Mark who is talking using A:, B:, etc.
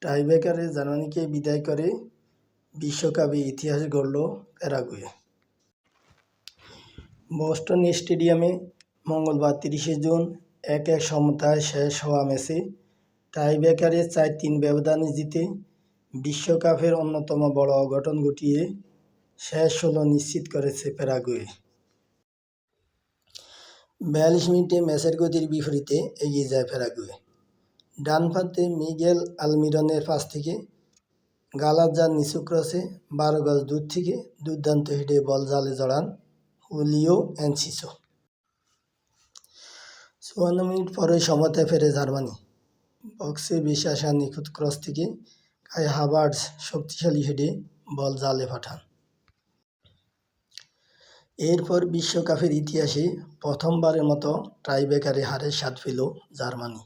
A: টাইব্রেকারে জার্মানিকে বিদায় করে বিশ্বকাপে ইতিহাস গড়ল প্যারাগুয়ে। বোস্টন স্টেডিয়ামে মঙ্গলবার ৩০শে জুন ১-১ সমতায় শেষ হওয়া ম্যাচে টাইব্রেকারে ৪-৩ ব্যবধানে জিতে বিশ্বকাপের অন্যতম বড় অঘটন ঘটিয়ে শেষ ১৬ নিশ্চিত করেছে প্যারাগুয়ে। ৪২ মিনিটে ম্যাচের গতির বিপরীতে এগিয়ে যায় প্যারাগুয়ে। ডান প্রান্তে মিগেল আলমিরনের পাস থেকে গালাজ্জার নিচু ক্রসে ১২ গজ দূর থেকে দুর্দান্ত হেডে বল জালে জড়ান হুলিও এনসিসো। ৫৪ মিনিট পরে সমতায় ফেরে জার্মানি। বক্সে বেশি আসা নিখুঁত ক্রস থেকে কাই হাভার্টজ শক্তিশালী হেডে বল জালে পাঠান। এরপর বিশ্বকাপের ইতিহাসে প্রথমবারের মতো টাইব্রেকারে হারের স্বাদ পেল জার্মানি।